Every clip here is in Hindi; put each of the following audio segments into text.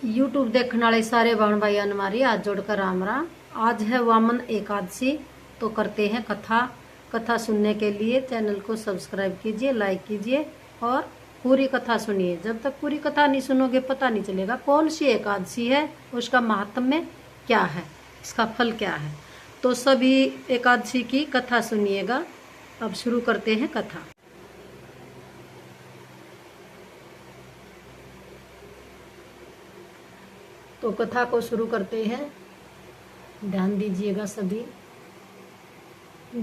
यूट्यूब देखने वाले सारे बहन भाई हमारी हाथ जोड़कर राम राम। आज है वामन एकादशी, तो करते हैं कथा। कथा सुनने के लिए चैनल को सब्सक्राइब कीजिए, लाइक कीजिए और पूरी कथा सुनिए। जब तक पूरी कथा नहीं सुनोगे पता नहीं चलेगा कौन सी एकादशी है, उसका महात्म्य क्या है, इसका फल क्या है। तो सभी एकादशी की कथा सुनिएगा। अब शुरू करते हैं कथा। तो कथा को शुरू करते हैं, ध्यान दीजिएगा सभी।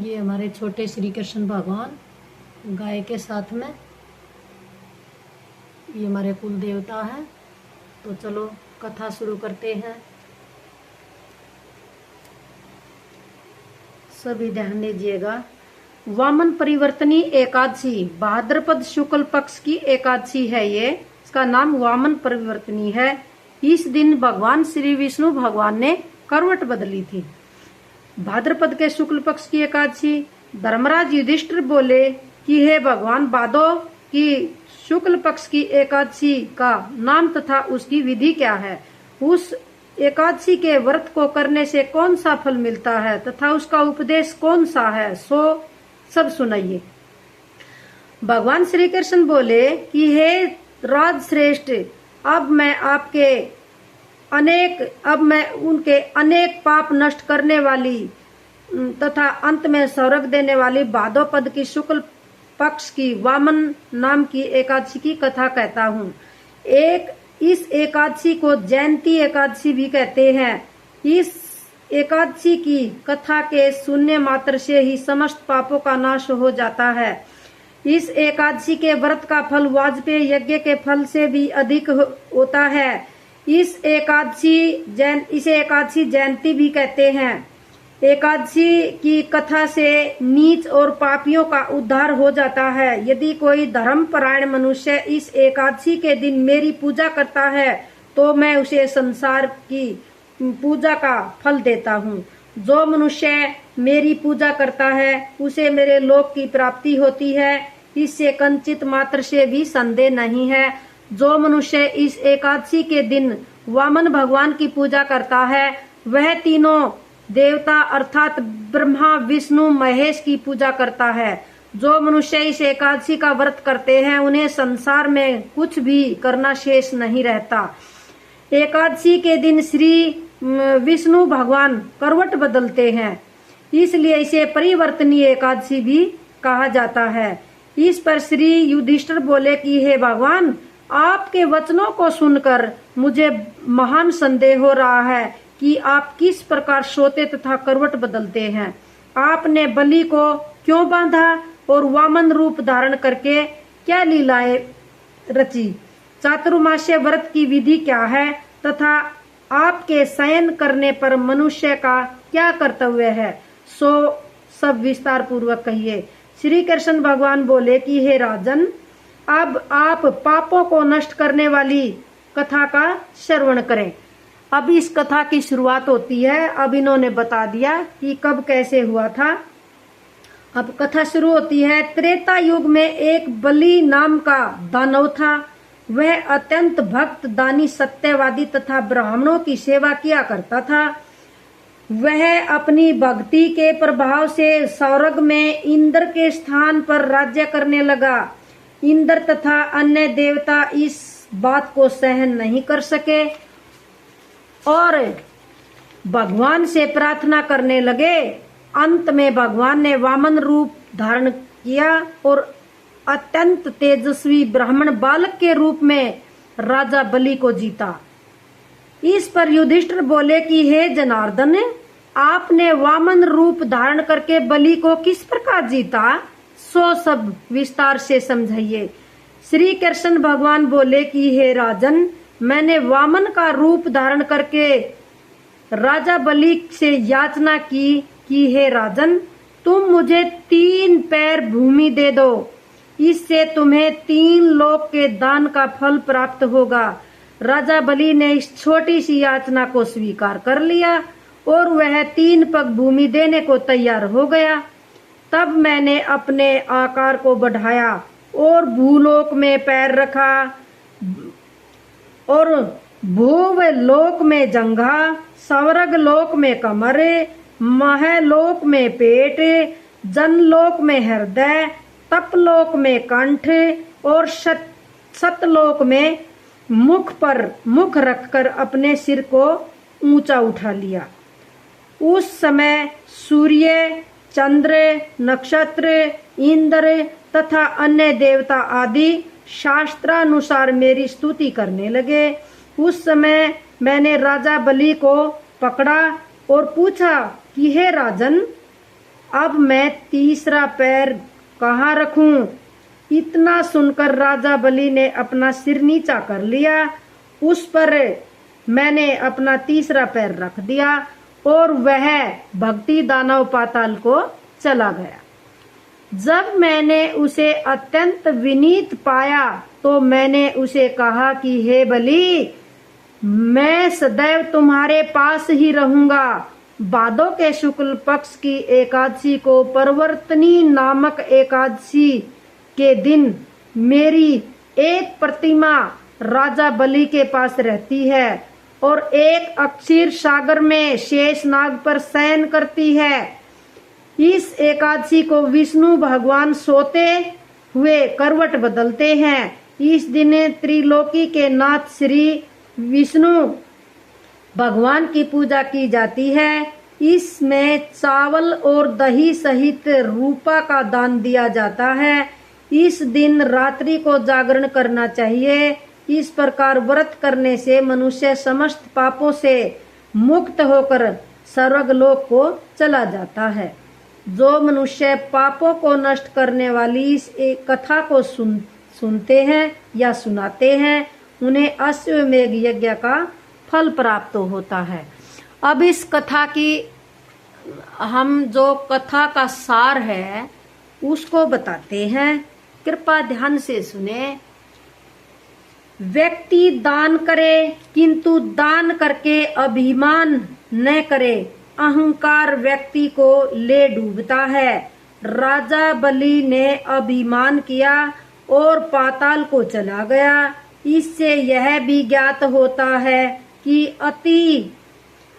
ये हमारे छोटे श्री कृष्ण भगवान गाय के साथ में, ये हमारे कुल देवता हैं। तो चलो कथा शुरू करते हैं। सभी ध्यान दीजिएगा। वामन परिवर्तनी एकादशी भाद्रपद शुक्ल पक्ष की एकादशी है। ये इसका नाम वामन परिवर्तनी है। इस दिन भगवान श्री विष्णु भगवान ने करवट बदली थी। भाद्रपद के शुक्ल पक्ष की एकादशी। धर्मराज युधिष्ठिर बोले कि हे भगवान, भादो की शुक्ल पक्ष की एकादशी का नाम तथा उसकी विधि क्या है? उस एकादशी के व्रत को करने से कौन सा फल मिलता है तथा उसका उपदेश कौन सा है, सो सब सुनाइए। भगवान श्री कृष्ण बोले कि हे राजश्रेष्ठ, अब मैं उनके अनेक पाप नष्ट करने वाली तथा अंत में स्वर्ग देने वाली भाद्रपद की शुक्ल पक्ष की वामन नाम की एकादशी की कथा कहता हूँ। इस एकादशी को जयंती एकादशी भी कहते हैं। इस एकादशी की कथा के सुनने मात्र से ही समस्त पापों का नाश हो जाता है। इस एकादशी के व्रत का फल वाजपेय यज्ञ के फल से भी अधिक होता है। इसे एकादशी जयंती भी कहते हैं। एकादशी की कथा से नीच और पापियों का उद्धार हो जाता है। यदि कोई धर्मपरायण मनुष्य इस एकादशी के दिन मेरी पूजा करता है तो मैं उसे संसार की पूजा का फल देता हूँ। जो मनुष्य मेरी पूजा करता है उसे मेरे लोक की प्राप्ति होती है, इससे कंचित मात्र से भी संदेह नहीं है। जो मनुष्य इस एकादशी के दिन वामन भगवान की पूजा करता है वह तीनों देवता अर्थात ब्रह्मा विष्णु महेश की पूजा करता है। जो मनुष्य इस एकादशी का व्रत करते हैं उन्हें संसार में कुछ भी करना शेष नहीं रहता। एकादशी के दिन श्री विष्णु भगवान करवट बदलते हैं, इसलिए इसे परिवर्तनीय एकादशी भी कहा जाता है। इस पर श्री युधिष्ठिर बोले कि हे भगवान, आपके वचनों को सुनकर मुझे महान संदेह हो रहा है कि आप किस प्रकार सोते तथा करवट बदलते हैं। आपने बलि को क्यों बांधा और वामन रूप धारण करके क्या लीलाएं रची? चातुर्मास्य व्रत की विधि क्या है तथा आपके शयन करने पर मनुष्य का क्या कर्तव्य है, सो सब विस्तार पूर्वक कहिए। श्री कृष्ण भगवान बोले कि हे राजन, अब आप पापों को नष्ट करने वाली कथा का श्रवण करें। अब इस कथा की शुरुआत होती है। अब इन्होंने बता दिया कि कब कैसे हुआ था। अब कथा शुरू होती है। त्रेता युग में एक बलि नाम का दानव था। वह अत्यंत भक्त, दानी, सत्यवादी तथा ब्राह्मणों की सेवा किया करता था। वह अपनी भक्ति के प्रभाव से स्वर्ग में इंद्र के स्थान पर राज्य करने लगा। इंद्र तथा अन्य देवता इस बात को सहन नहीं कर सके और भगवान से प्रार्थना करने लगे। अंत में भगवान ने वामन रूप धारण किया और अत्यंत तेजस्वी ब्राह्मण बालक के रूप में राजा बलि को जीता। इस पर युधिष्ठिर बोले कि हे जनार्दन, आपने वामन रूप धारण करके बलि को किस प्रकार जीता, सो सब विस्तार से समझाइए। श्री कृष्ण भगवान बोले कि हे राजन, मैंने वामन का रूप धारण करके राजा बलि से याचना की कि हे राजन, तुम मुझे 3 पैर भूमि दे दो, इससे तुम्हें 3 लोक के दान का फल प्राप्त होगा। राजा बलि ने इस छोटी सी याचना को स्वीकार कर लिया और वह 3 पग भूमि देने को तैयार हो गया। तब मैंने अपने आकार को बढ़ाया और भूलोक में पैर रखा और भूव लोक में जंघा, स्वर्ग लोक में कमर, महलोक में पेट, जनलोक में हृदय, तपलोक में कंठ और सतलोक में मुख पर मुख रखकर अपने सिर को ऊंचा उठा लिया। उस समय सूर्य, चंद्र, नक्षत्र, इंद्र तथा अन्य देवता आदि शास्त्रानुसार मेरी स्तुति करने लगे। उस समय मैंने राजा बलि को पकड़ा और पूछा कि हे राजन, अब मैं तीसरा पैर कहाँ रखूं? इतना सुनकर राजा बलि ने अपना सिर नीचा कर लिया। उस पर मैंने अपना तीसरा पैर रख दिया और वह भक्ति दानव पाताल को चला गया। जब मैंने उसे अत्यंत विनीत पाया तो मैंने उसे कहा कि हे बलि, मैं सदैव तुम्हारे पास ही रहूंगा। भादों के शुक्ल पक्ष की एकादशी को परवर्तनी नामक एकादशी के दिन मेरी एक प्रतिमा राजा बलि के पास रहती है और एक अक्षीर सागर में शेषनाग पर शयन करती है। इस एकादशी को विष्णु भगवान सोते हुए करवट बदलते हैं। इस दिन त्रिलोकी के नाथ श्री विष्णु भगवान की पूजा की जाती है। इसमें चावल और दही सहित रूपा का दान दिया जाता है। इस दिन रात्रि को जागरण करना चाहिए। इस प्रकार व्रत करने से मनुष्य समस्त पापों से मुक्त होकर स्वर्गलोक को चला जाता है। जो मनुष्य पापों को नष्ट करने वाली इस एक कथा को सुनते हैं या सुनाते हैं, उन्हें अश्वमेघ यज्ञ का फल प्राप्त होता है। अब इस कथा की हम जो कथा का सार है उसको बताते हैं, कृपया ध्यान से सुने। व्यक्ति दान करे किंतु दान करके अभिमान न करे। अहंकार व्यक्ति को ले डूबता है। राजा बलि ने अभिमान किया और पाताल को चला गया। इससे यह भी ज्ञात होता है कि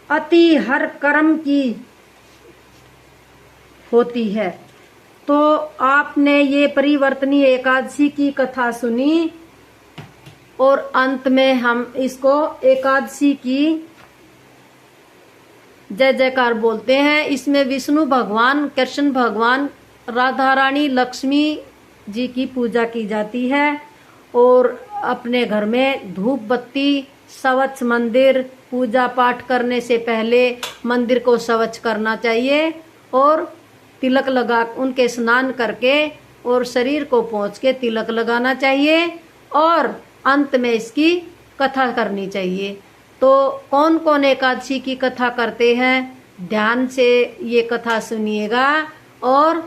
अति हर कर्म की होती है। तो आपने ये परिवर्तनी एकादशी की कथा सुनी और अंत में हम इसको एकादशी की जय जयकार बोलते हैं। इसमें विष्णु भगवान, कृष्ण भगवान, राधा रानी, लक्ष्मी जी की पूजा की जाती है और अपने घर में धूप बत्ती, स्वच्छ मंदिर, पूजा पाठ करने से पहले मंदिर को स्वच्छ करना चाहिए और तिलक लगा उनके स्नान करके और शरीर को पोंछ के तिलक लगाना चाहिए और अंत में इसकी कथा करनी चाहिए। तो कौन कौन एकादशी की कथा करते हैं, ध्यान से ये कथा सुनिएगा और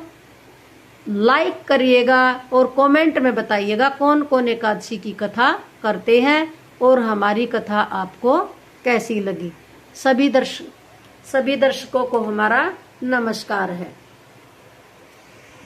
लाइक करिएगा और कमेंट में बताइएगा कौन कौन एकादशी की कथा करते हैं और हमारी कथा आपको कैसी लगी। सभी दर्शकों को हमारा नमस्कार है।